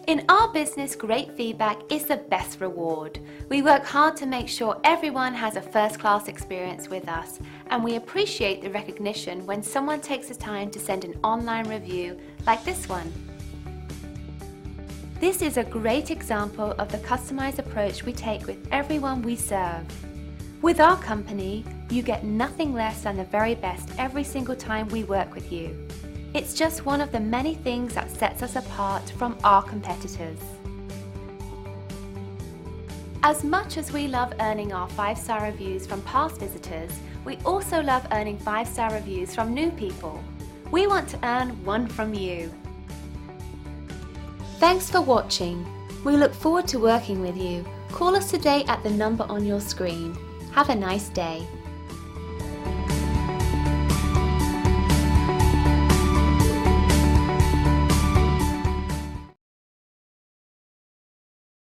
In our business, great feedback is the best reward. We work hard to make sure everyone has a first-class experience with us, and we appreciate the recognition when someone takes the time to send an online review like this one. This is a great example of the customized approach we take with everyone we serve. With our company, you get nothing less than the very best every single time we work with you. It's just one of the many things that sets us apart from our competitors. As much as we love earning our 5-star reviews from past visitors, we also love earning 5-star reviews from new people. We want to earn one from you. Thanks for watching. We look forward to working with you. Call us today at the number on your screen. Have a nice day.